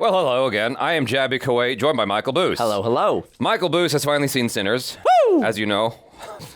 Well, hello again. I am Jaby Koay, joined by Michael BOOSE. Hello, hello. Michael BOOSE has finally seen Sinners. Woo! As you know,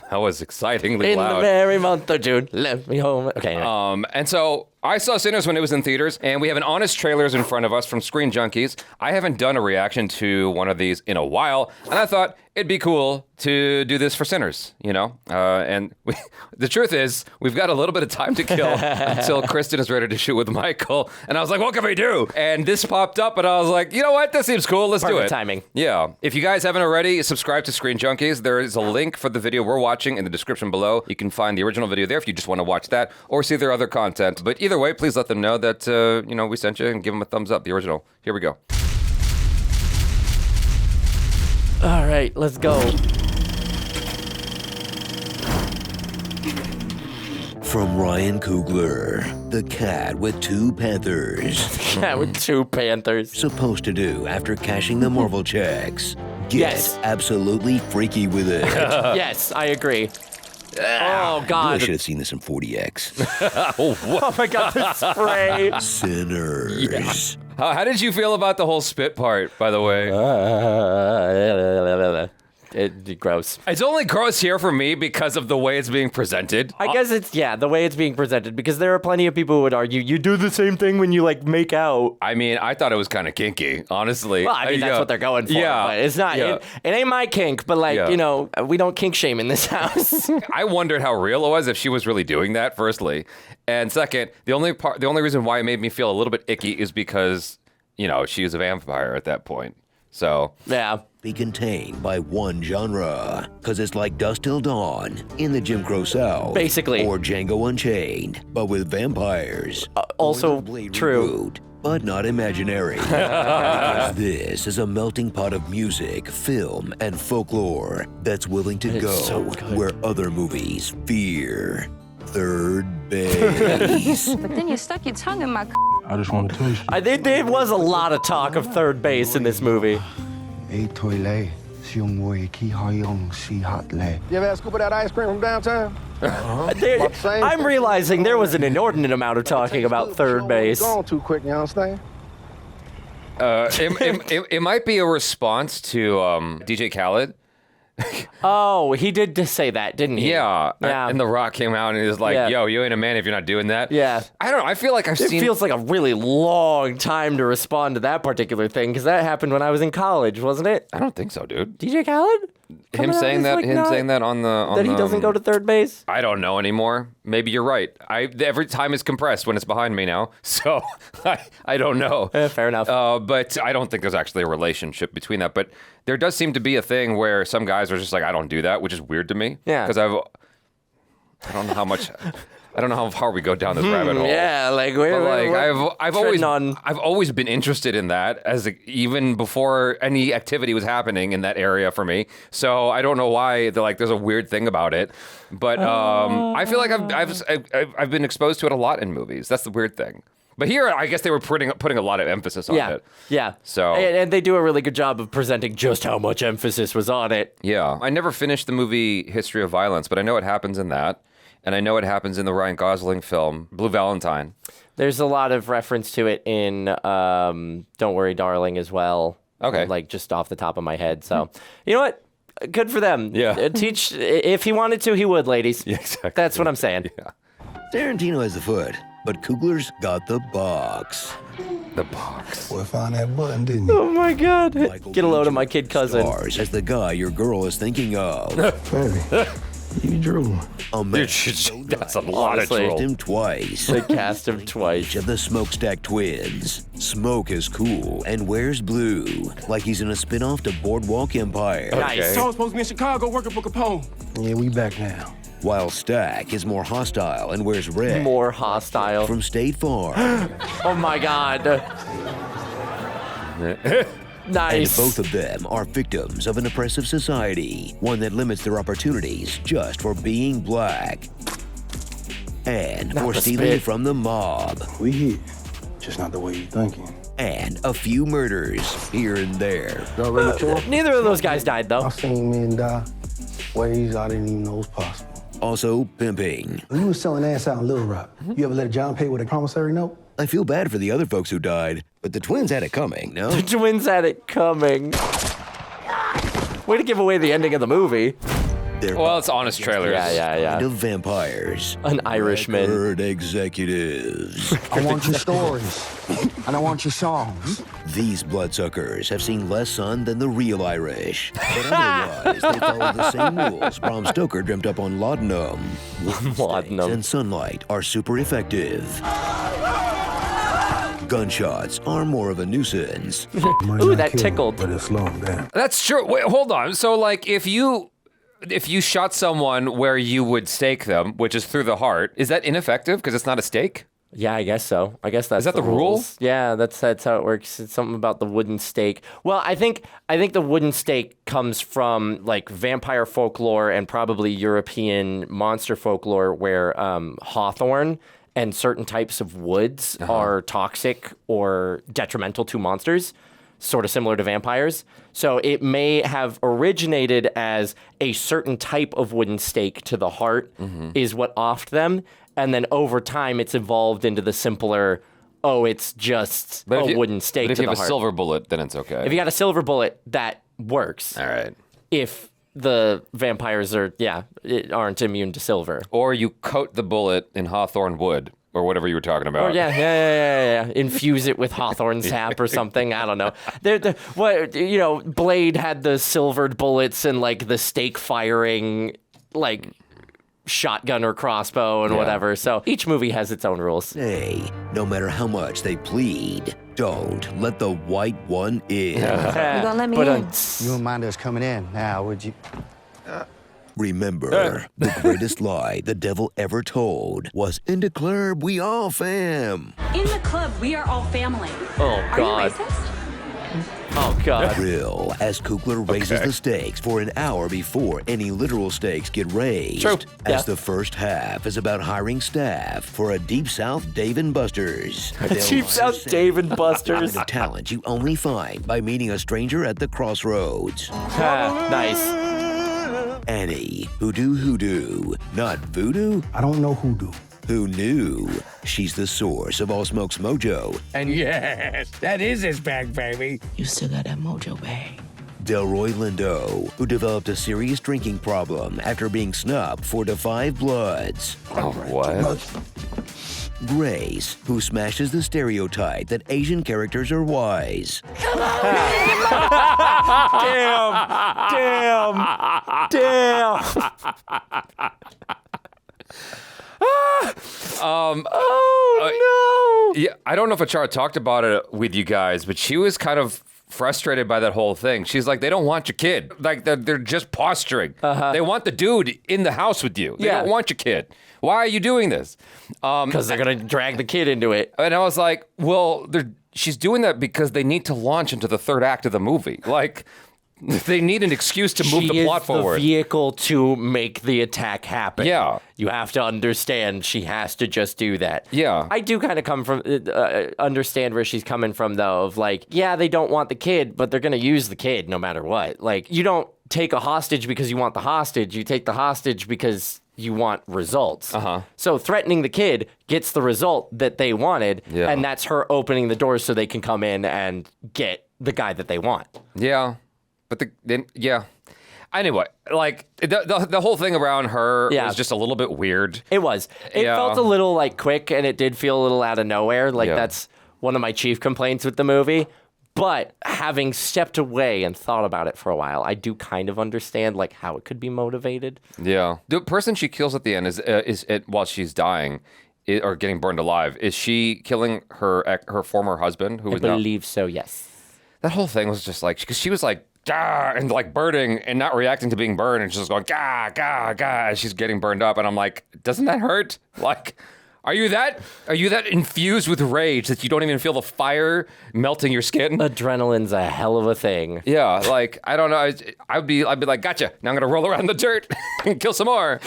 that was excitingly In loud. the very month of June, let me home. Okay. Anyway. And so I saw Sinners when it was in theaters, and we have an honest trailers in front of us from Screen Junkies. I haven't done a reaction to one of these in a while, and I thought it'd be cool to do this for Sinners, you know? The truth is, we've got a little bit of time to kill until Kristen is ready to shoot with Michael, and I was like, what can we do? And this popped up, and I was like, you know what? This seems cool. Let's do it. Perfect timing. Yeah. If you guys haven't already, subscribe to Screen Junkies. There is a link for the video we're watching in the description below. You can find the original video there if you just want to watch that or see their other content. But either way, please let them know that, we sent you and give them a thumbs up, the original. Here we go. All right, let's go. From Ryan Coogler, the cat with two panthers. Cat with two panthers. Supposed to do after cashing the Marvel checks. Get Yes. absolutely freaky with it. Yes, I agree. Oh, I God. should have seen this in 40X. Oh, my God, the spray. Sinners. How did you feel about the whole spit part, by the way? It's gross. It's only gross here for me because of the way it's being presented. I guess it's, the way it's being presented, because there are plenty of people who would argue, you do the same thing when you, make out. I mean, I thought it was kind of kinky, honestly. Well, I mean, that's what they're going for. Yeah. But it's not, Yeah. it ain't my kink, but, Yeah. we don't kink shame in this house. I wondered how real it was, if she was really doing that, firstly. And second, the only reason why it made me feel a little bit icky is because, she was a vampire at that point. So. Yeah. Be contained by one genre. Because it's like Dusk Till Dawn in the Jim Crow South. Basically. Or Django Unchained, but with vampires. Also Or the Blade true. Reboot, but not imaginary. Because this is a melting pot of music, film, and folklore that's willing to It's go so good. where other movies fear. Third base. But then you stuck your tongue in my I just want to tell you. I think there was a lot of talk of third base in this movie. You ever had a scoop of that ice cream from downtown? I'm realizing there was an inordinate amount of talking about third base. Going too quick, you understand? It might be a response to DJ Khaled. Oh, he did just say that, didn't he? Yeah. Yeah. And The Rock came out and he was like, Yeah. yo, you ain't a man if you're not doing that. Yeah. I don't know. I feel like I've It seen... feels like a really long time to respond to that particular thing, because that happened when I was in college, wasn't it? I don't think so, dude. DJ Khaled? Him saying that on the... That he doesn't go to third base? I don't know anymore. Maybe you're right. Every time is compressed when it's behind me now. So I don't know. Fair enough. But I don't think there's actually a relationship between that. But there does seem to be a thing where some guys are just like, I don't do that, which is weird to me. Yeah. Because I don't know how much... I don't know how far we go down this rabbit hole. Yeah, I've always been interested in that even before any activity was happening in that area for me. So I don't know why there's a weird thing about it, but I feel like I've been exposed to it a lot in movies. That's the weird thing. But here, I guess they were putting a lot of emphasis on it. Yeah. So and they do a really good job of presenting just how much emphasis was on it. yeah, I never finished the movie History of Violence, but I know it happens in that. And I know it happens in the Ryan Gosling film, Blue Valentine. There's a lot of reference to it in Don't Worry, Darling as well. Okay. Just off the top of my head. So, you know what? Good for them. Yeah. If he wanted to, he would, ladies. Yeah, exactly. That's what I'm saying. Yeah. Tarantino has the foot, but Coogler's got the box. The box. Boy, found that button, didn't you? Oh, my God. Michael Get a load of my Keaton kid cousin. Stars as the guy your girl is thinking of. Baby, you drew. A man That's a lot of Honestly. troll. him twice. They cast him twice. Each of the Smokestack twins. Smoke is cool and wears blue, like he's in a spin-off to Boardwalk Empire. Nice. So I was supposed to be in Chicago working for Capone. Yeah, we back now. While Stack is more hostile and wears red. More hostile. From State Farm. Oh, my God. And Nice. both of them are victims of an oppressive society, one that limits their opportunities just for being black. And for the stealing spit. from the mob. We hit, just not the way you thinking. And a few murders here and there. Y'all ready to chill? Neither of those guys died, though. I seen men die ways I didn't even know was possible. Also pimping. When you was selling ass out in Little Rock, you ever let John pay with a promissory note? I feel bad for the other folks who died, but the twins had it coming, no? The twins had it coming. Way to give away the ending of the movie. They're Well, it's honest trailers. Yeah. kind of vampires. An Irishman. Record executives. I want your stories, and I want your songs. These bloodsuckers have seen less sun than the real Irish. But otherwise, they follow the same rules Bram Stoker dreamt up on laudanum. Laudanum. And sunlight are super effective. Gunshots are more of a nuisance. Ooh, that tickled. But it's slow them down. That's true. Wait, hold on. So, like, if you shot someone where you would stake them, which is through the heart, is that ineffective because it's not a stake? Yeah, I guess so. I guess that's Is that the rule? rules. Yeah, that's how it works. It's something about the wooden stake. Well, I think the wooden stake comes from like vampire folklore and probably European monster folklore, where hawthorn and certain types of woods are toxic or detrimental to monsters, sort of similar to vampires. So it may have originated as a certain type of wooden stake to the heart is what offed them. And then over time, it's evolved into the simpler, it's just a wooden stake But if to you the have a heart. silver bullet, then it's okay. If you got a silver bullet, that works. All right. If the vampires aren't immune to silver. Or you coat the bullet in hawthorn wood or whatever you were talking about. Oh, yeah. Infuse it with hawthorn sap or something. I don't know. Blade had the silvered bullets and like the stake firing, like shotgun or crossbow and whatever. So each movie has its own rules. Hey, no matter how much they plead, don't let the white one in. You gonna let me But in? You wouldn't mind us coming in now, would you? Remember, the greatest lie the devil ever told was in the club we all fam. In the club, we are all family. Oh, Are God. you racist? Oh, God. Real as Coogler raises the stakes for an hour before any literal stakes get raised. True. As Yeah. the first half is about hiring staff for a Deep South Dave and Buster's. Deep South Dave and Buster's. The talent you only find by meeting a stranger at the crossroads. Nice. Annie, hoodoo, not voodoo. I don't know who do. Who knew? She's the source of All Smoke's mojo. And yes, that is his bag, baby. You still got that mojo bag. Delroy Lindo, who developed a serious drinking problem after being snubbed for the Five Bloods. Oh, what? Grace, who smashes the stereotype that Asian characters are wise. Damn. Oh, no. Yeah, I don't know if Achara talked about it with you guys, but she was kind of frustrated by that whole thing. She's like, they don't want your kid. Like, they're just posturing. They want the dude in the house with you. They Yeah. don't want your kid. Why are you doing this? Because they're going to drag the kid into it. And I was like, well, she's doing that because they need to launch into the third act of the movie. Like, they need an excuse to move the plot She is forward. the vehicle to make the attack happen. Yeah. You have to understand she has to just do that. Yeah. I do kind of come from, understand where she's coming from, though, of like, yeah, they don't want the kid, but they're going to use the kid no matter what. Like, you don't take a hostage because you want the hostage. You take the hostage because you want results. So threatening the kid gets the result that they wanted, Yeah. and that's her opening the doors so they can come in and get the guy that they want. Yeah. But yeah. Anyway, like the whole thing around her was just a little bit weird. It was. It Yeah. felt a little like quick, and it did feel a little out of nowhere. Like that's one of my chief complaints with the movie. But having stepped away and thought about it for a while, I do kind of understand like how it could be motivated. Yeah. The person she kills at the end is while she's dying or getting burned alive. Is she killing her former husband who I was now? believe so. Yes. That whole thing was just like, because she was like, gah, and like burning and not reacting to being burned and just going, gah, gah, gah, and she's getting burned up. And I'm like, doesn't that hurt? Like, are you that infused with rage that you don't even feel the fire melting your skin? Adrenaline's a hell of a thing. Yeah, like, I don't know. I'd be like, gotcha. Now I'm going to roll around in the dirt and kill some more.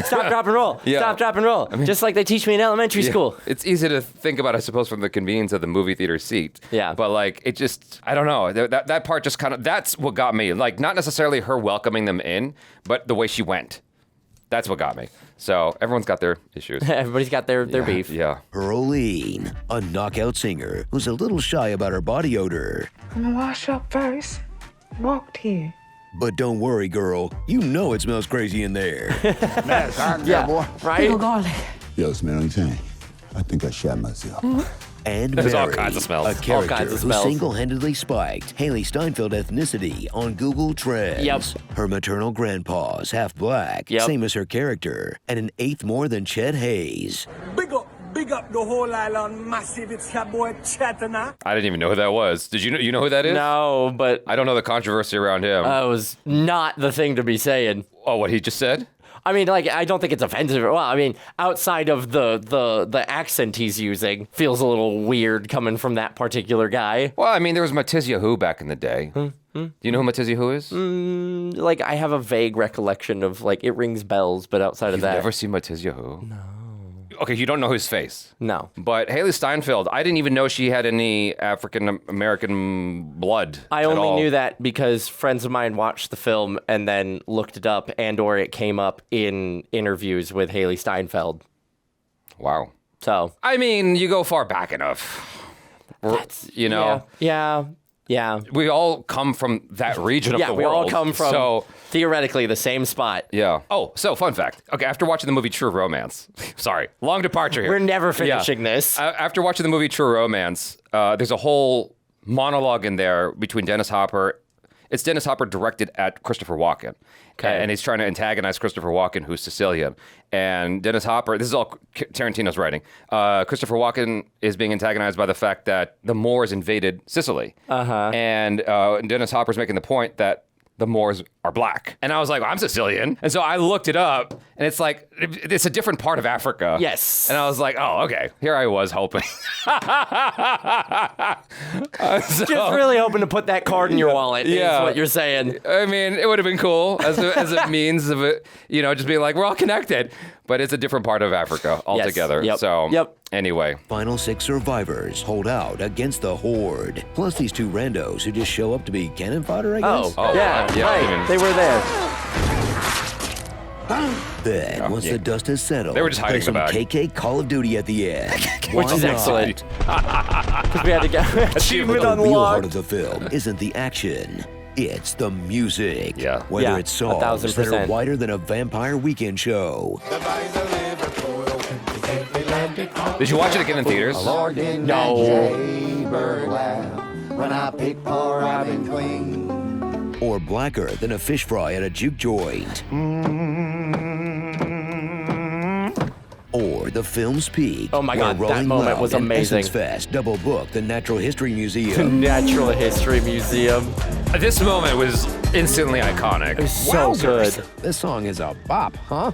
Stop, drop, and roll. Yeah. Stop, drop, and roll. Just like they teach me in elementary school. It's easy to think about, I suppose, from the convenience of the movie theater seat. Yeah. But like, it just, I don't know. That part just kind of, that's what got me. Like, not necessarily her welcoming them in, but the way she went. That's what got me. So everyone's got their issues. Everybody's got their beef. Yeah. Pearline, a knockout singer who's a little shy about her body odor. I'm gonna wash up first. Walked here. But don't worry, girl. You know it smells crazy in there. Yeah, boy. right? Pickle garlic. Yo, smell anything? I think I shot myself. And There's all Mary, kinds of smells. a All character kinds of who smells. single-handedly spiked Hailee Steinfeld ethnicity on Google Trends. Yep. Her maternal grandpa's half black, Yep. same as her character, and an eighth more than Chet Hayes. Big up the whole island, massive. It's your boy Chetana. I didn't even know who that was. Did you know who that is? No, but I don't know the controversy around him. that was not the thing to be saying. Oh, what he just said? I mean, like, I don't think it's offensive. Well, I mean, outside of the accent he's using, feels a little weird coming from that particular guy. Well, I mean, there was Matizia Who back in the day. Do you know who Matizia Who is? Like, I have a vague recollection of, like, it rings bells, but outside of You've that, never seen Matizia Who? No. Okay, you don't know his face. no. But Hailee Steinfeld, I didn't even know she had any African American blood. I at only all. knew that because friends of mine watched the film and then looked it up, and/or it came up in interviews with Hailee Steinfeld. Wow. So, I mean, you go far back enough. You know, yeah. we all come from that region of Yeah, the we world. all come from So, theoretically the same spot. yeah. Oh, so fun fact. Okay, after watching the movie True Romance, sorry, long departure here. We're never finishing this. After watching the movie True Romance, there's a whole monologue in there between Dennis Hopper. It's Dennis Hopper directed at Christopher Walken. Okay. And he's trying to antagonize Christopher Walken, who's Sicilian. And Dennis Hopper, this is all Tarantino's writing. Christopher Walken is being antagonized by the fact that the Moors invaded Sicily. And Dennis Hopper's making the point that the Moors are black. And I was like, well, I'm Sicilian. And so I looked it up, and it's like, it's a different part of Africa. Yes. And I was like, oh, okay. Here I was hoping. Just really hoping to put that card in your wallet. Yeah. Is what you're saying. I mean, it would have been cool as a means of it, you know, just being like, we're all connected. But it's a different part of Africa altogether. Yep. So, Yep. anyway. Final 6 survivors hold out against the Horde. Plus these 2 randos who just show up to be cannon fodder, I guess. Oh, yeah, yeah, right. I mean- They were there. Then, once yeah. the dust has settled, They were just hiding there's some the bag. KK Call of Duty at the end. Which Why is not? excellent. Because we had to get achievement But the real heart of unlocked. the film isn't the action. It's the music. Yeah. Whether Yeah, it's songs that are 1000%. wider than a Vampire Weekend show. Did you watch it again in theaters? No. When I pick poor, I've been clean. Or blacker than a fish fry at a juke joint. Or the film's peak. Oh my where God, that Rolling moment Loud was and amazing. Essence Fest double booked the Natural History The Museum. Natural History Museum. This moment was instantly iconic. So good. This song is a bop, huh?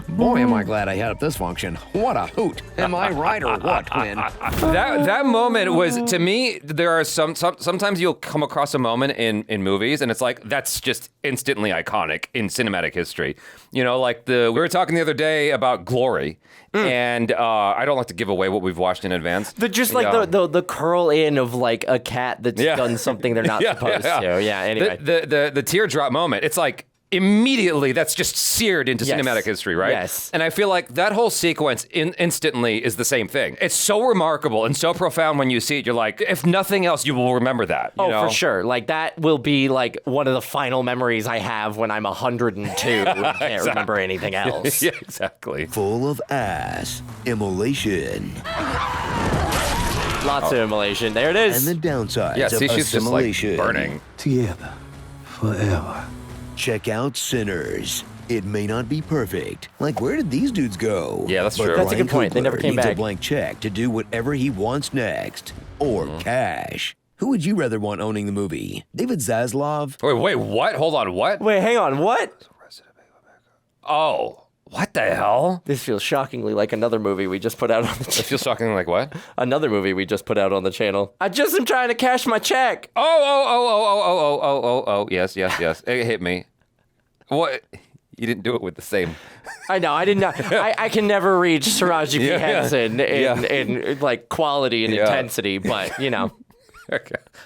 Boy, am I glad I had up this function. What a hoot. Am I right or what, Quinn? That moment was, to me, there are sometimes you'll come across a moment in movies and it's like, that's just instantly iconic in cinematic history. You know, like we were talking the other day about Glory, and I don't like to give away what we've watched in advance. The curl in of like a cat that's done something they're not supposed to. Yeah, anyway. The teardrop moment, it's like, immediately that's just seared into cinematic history, right? Yes. And I feel like that whole sequence instantly is the same thing. It's so remarkable and so profound when you see it. You're like, if nothing else, you will remember that. You know? For sure. Like that will be like one of the final memories I have when I'm 102. Can't remember anything else. Yeah, exactly. Full of ass, immolation, Lots of immolation. There it and is. the downsides Yeah, of see, she's just like assimilation. burning. Together. Forever. Check out Sinners. It may not be perfect. Like, where did these dudes go? Yeah, that's But true. That's a Ryan good point. They never Coogler came needs back. a blank check to do whatever he wants next. Or cash. Who would you rather want owning the movie? David Zaslav? Wait, what? Hold on, what? Wait, hang on. What? Oh, what the hell? This feels shockingly like another movie we just put out on the It channel. feels shocking. Like what? Another movie we just put out on the channel. I just am trying to cash my check. Oh. Yes. It hit me. What? You didn't do it with the same. I know. I did not. I can never reach Taraji P. Yeah. Henson in like quality and Yeah. intensity, but you know.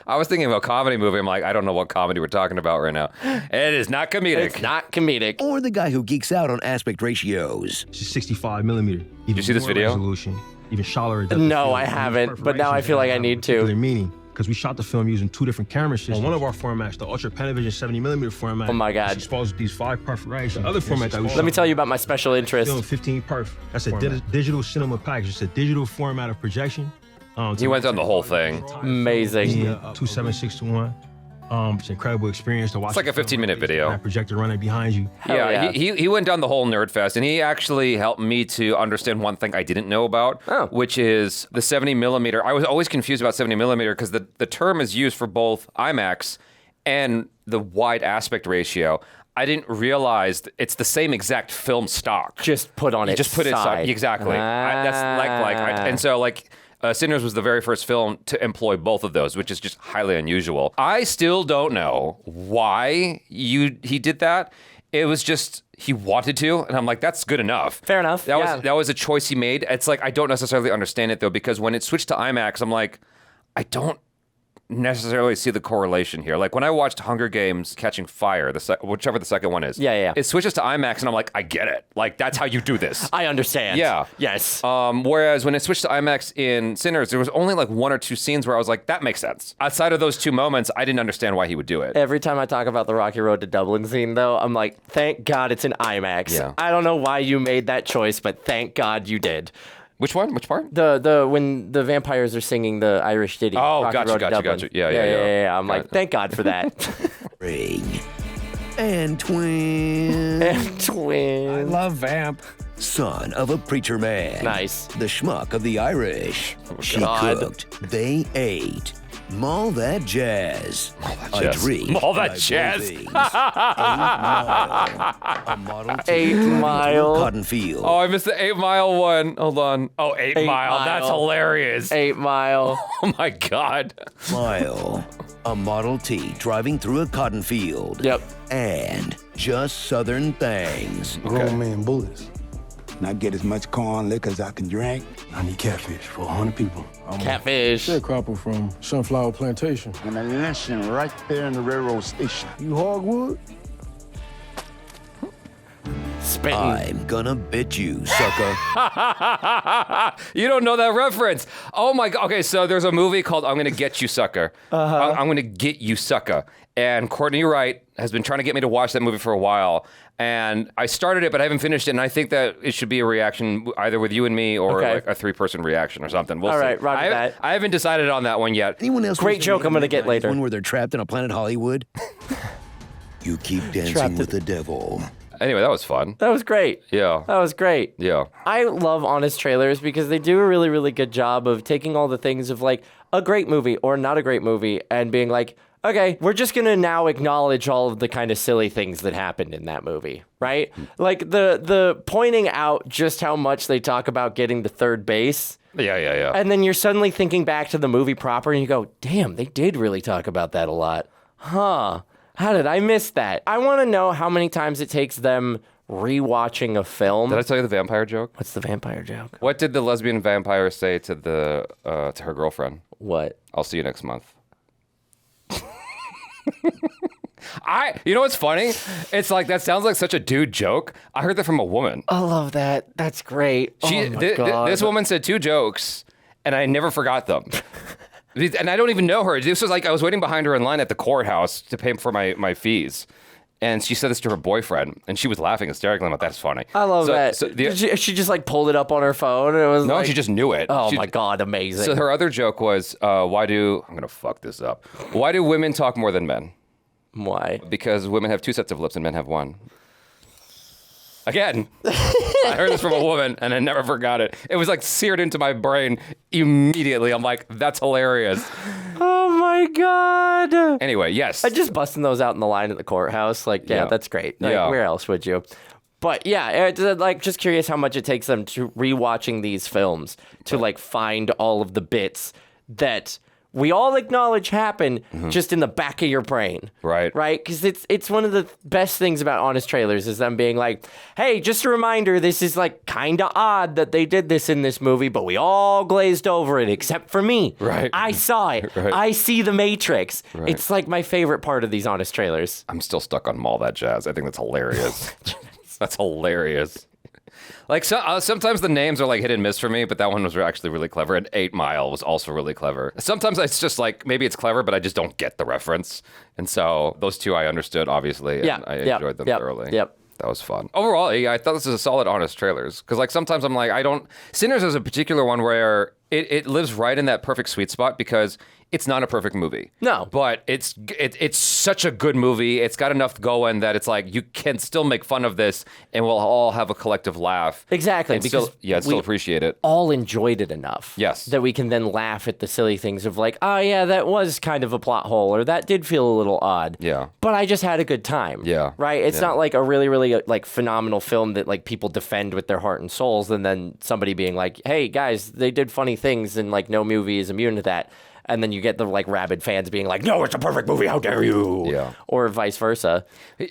I was thinking of a comedy movie. I'm like, I don't know what comedy we're talking about right now. It is not comedic. It's not comedic. Or the guy who geeks out on aspect ratios. It's 65 millimeter. Did you see this video? Resolution, even shallower. No, I haven't, but now I feel like I need to. Meaning, because we shot the film using 2 different camera systems. On one of our formats, the Ultra Panavision 70 millimeter format. Oh my God. It's exposed with these 5 perforations. The other format that we Let me tell you about my special interest. film 15 perf. That's a digital cinema package. It's a digital format of projection. He went down the whole thing. Amazing. 27621. It's an incredible experience to watch. It's like a 15-minute video. That projector running behind you. Yeah, he went down the whole nerd fest, and he actually helped me to understand one thing I didn't know about, which is the 70 millimeter. I was always confused about 70 millimeter because the term is used for both IMAX and the wide aspect ratio. I didn't realize it's the same exact film stock. Just put on it. Just put it side. Exactly. And so Sinners was the very first film to employ both of those, which is just highly unusual. I still don't know why he did that. It was just he wanted to, and I'm like, that's good enough. Fair enough. That was a choice he made. It's like I don't necessarily understand it though, because when it switched to IMAX, I'm like, I don't necessarily see the correlation here. Like when I watched Hunger Games Catching Fire, whichever the second one is. Yeah. It switches to IMAX and I'm like, I get it. Like that's how you do this. I understand. Yeah. Yes. Whereas when it switched to IMAX in Sinners, there was only like 1 or 2 scenes where I was like, that makes sense. Outside of those 2 moments, I didn't understand why he would do it. Every time I talk about the Rocky Road to Dublin scene, though, I'm like, thank God it's in IMAX. Yeah. I don't know why you made that choice, but thank God you did. Which one? Which part? The when the vampires are singing the Irish ditty. Oh, Rocky Road to Dublin. gotcha. Yeah. I'm like, thank God for that. Ring. And twin. And twins. I love Vamp. Son of a preacher man. Nice. The schmuck of the Irish. She God. cooked. They ate. All that jazz. jazz. A dream. All that by jazz. both things. 8 Mile. A Model T 8 driving through Mile. a cotton field. Oh, I missed the 8 Mile one. Hold on. Oh, 8 8 Mile. That's Mile. hilarious. 8 Mile. Oh my God. Mile. A Model T driving through a cotton field. Yep. And just Southern things. Grown man bullets. And I get as much corn liquor as I can drink. I need catfish for 100 people. Catfish. Sharecropper from Sunflower Plantation. And a lynching right there in the railroad station. You hardwood? Spitting. I'm gonna bit you, sucker. You don't know that reference. Oh my God. Okay, so there's a movie called I'm Gonna Get You, Sucker. I'm Gonna Get You, Sucker. And Courtney Wright has been trying to get me to watch that movie for a while. And I started it, but I haven't finished it. And I think that it should be a reaction either with you and me or like a 3-person reaction or something. We'll All see. right, roger that. I haven't decided on that one yet. Anyone else? Great watch joke the I'm gonna get 1990s later. One where they're trapped in a planet Hollywood. You keep dancing with the devil. Anyway, that was fun. That was great. Yeah. That was great. Yeah. I love honest trailers because they do a really, really good job of taking all the things of like a great movie or not a great movie and being like, okay, we're just going to now acknowledge all of the kind of silly things that happened in that movie, right? Like the pointing out just how much they talk about getting to third base. Yeah. And then you're suddenly thinking back to the movie proper and you go, damn, they did really talk about that a lot. Huh. How did I miss that? I want to know how many times it takes them rewatching a film. Did I tell you the vampire joke? What's the vampire joke? What did the lesbian vampire say to to her girlfriend? What? I'll see you next month. You know what's funny? It's like that sounds like such a dude joke. I heard that from a woman. I love that. That's great. Oh my God. This woman said 2 jokes, and I never forgot them. And I don't even know her. This was like I was waiting behind her in line at the courthouse to pay for my fees. And she said this to her boyfriend, and she was laughing hysterically. I'm like, that's funny. I love that. So she just like pulled it up on her phone. And it was no, she just knew it. Oh my God, amazing. So her other joke was, I'm going to fuck this up. Why do women talk more than men? Why? Because women have 2 sets of lips and men have 1. Again, I heard this from a woman and I never forgot it. It was like seared into my brain immediately. I'm like, that's hilarious. Oh my God. Anyway, yes. I just busting those out in the line at the courthouse. Like, yeah. That's great. Like, Yeah. Where else would you? But yeah, it's, like just curious how much it takes them to rewatching these films to like find all of the bits that we all acknowledge happen just in the back of your brain. Right. Right? Because it's one of the best things about Honest Trailers is them being like, hey, just a reminder, this is like kind of odd that they did this in this movie, but we all glazed over it except for me. Right. I saw it. Right. I see the Matrix. Right. It's like my favorite part of these Honest Trailers. I'm still stuck on Mall That Jazz. I think that's hilarious. That's hilarious. Like sometimes the names are like hit and miss for me, but that one was actually really clever. And 8 Mile was also really clever. Sometimes it's just like maybe it's clever, but I just don't get the reference. And so those two I understood obviously, and I enjoyed them thoroughly. Yep. That was fun. Overall, yeah, I thought this was a solid Honest Trailers because like sometimes I'm like Sinners is a particular one where it lives right in that perfect sweet spot because it's not a perfect movie. No. But it's such a good movie. It's got enough going that it's like you can still make fun of this and we'll all have a collective laugh. Exactly. And because still appreciate it. all enjoyed it enough. Yes. That we can then laugh at the silly things of like, oh yeah, that was kind of a plot hole or that did feel a little odd. Yeah. But I just had a good time. Yeah. Right? It's not like a really, really like phenomenal film that like people defend with their heart and souls and then somebody being like, hey guys, they did funny things and like no movie is immune to that. And then you get the like rabid fans being like, no, it's a perfect movie. How dare you? Yeah. Or vice versa.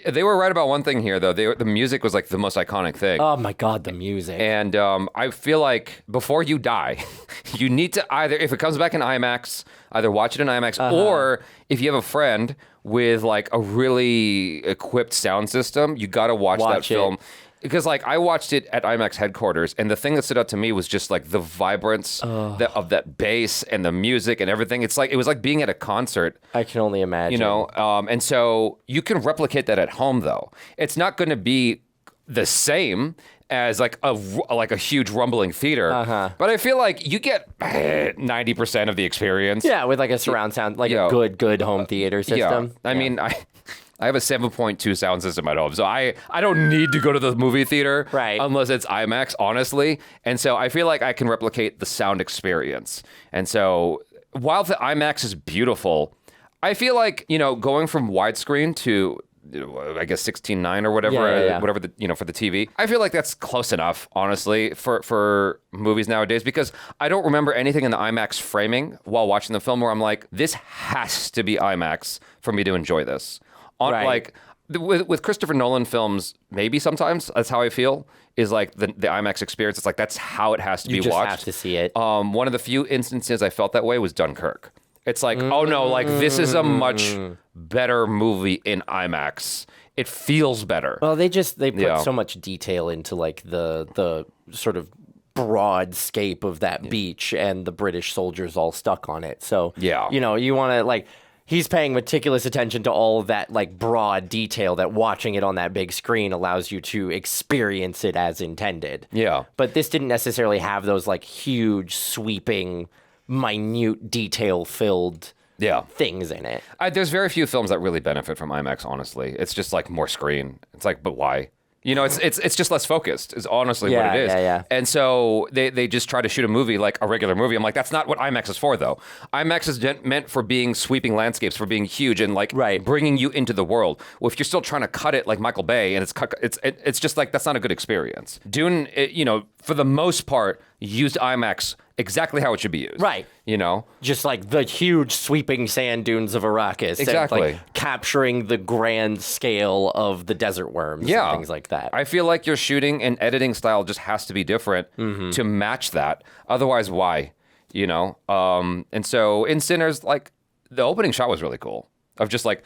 They were right about one thing here, though. The music was like the most iconic thing. Oh my God, the music. And I feel like before you die, you need to either, if it comes back in IMAX, either watch it in IMAX or if you have a friend with like a really equipped sound system, you got to watch that film. Because like I watched it at IMAX headquarters, and the thing that stood out to me was just like the vibrance of that bass and the music and everything. It was like being at a concert. I can only imagine. You know, and so you can replicate that at home though. It's not going to be the same as like a huge rumbling theater, but I feel like you get 90% of the experience. Yeah, with like a surround sound, like a good home theater system. Yeah. I mean, I have a 7.2 sound system at home, so I don't need to go to the movie theater unless it's IMAX, honestly. And so I feel like I can replicate the sound experience. And so while the IMAX is beautiful, I feel like, going from widescreen to I guess 16:9 or whatever, whatever the for the TV. I feel like that's close enough, honestly, for movies nowadays because I don't remember anything in the IMAX framing while watching the film where I'm like, this has to be IMAX for me to enjoy this. Like with Christopher Nolan films, maybe sometimes that's how I feel is like the IMAX experience. It's like that's how it has to be watched. You just have to see it. One of the few instances I felt that way was Dunkirk. It's like, oh no, like this is a much better movie in IMAX. It feels better. Well, they put so much detail into like the sort of broad scape of that beach and the British soldiers all stuck on it. So you want to like. He's paying meticulous attention to all of that like broad detail that watching it on that big screen allows you to experience it as intended. Yeah. But this didn't necessarily have those like huge, sweeping, minute, detail-filled things in it. There's very few films that really benefit from IMAX, honestly. It's just like more screen. It's like, but why? It's just less focused is honestly what it is. Yeah. And so they just try to shoot a movie like a regular movie. I'm like, that's not what IMAX is for, though. IMAX is meant for being sweeping landscapes, for being huge and like bringing you into the world. Well, if you're still trying to cut it like Michael Bay and it's just like, that's not a good experience. Dune, for the most part, used IMAX exactly how it should be used. Right. Just like the huge sweeping sand dunes of Arrakis. Exactly. And, like, capturing the grand scale of the desert worms and things like that. I feel like your shooting and editing style just has to be different to match that. Otherwise, why? And so in Sinners, like the opening shot was really cool. Of just like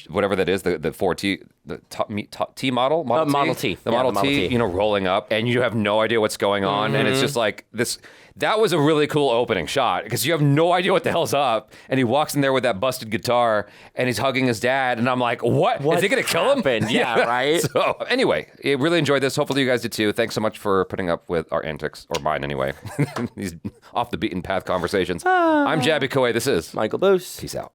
whatever that is, the 4T, the T model? Model T. The Model T, rolling up, and you have no idea what's going on, and it's just like this. That was a really cool opening shot, because you have no idea what the hell's up, and he walks in there with that busted guitar, and he's hugging his dad, and I'm like, what? Is he going to kill him? Yeah, right? So anyway, I really enjoyed this. Hopefully you guys did too. Thanks so much for putting up with our antics, or mine anyway. These off the beaten path conversations. I'm Jaby Koay. This is Michael BOOSE. Peace out.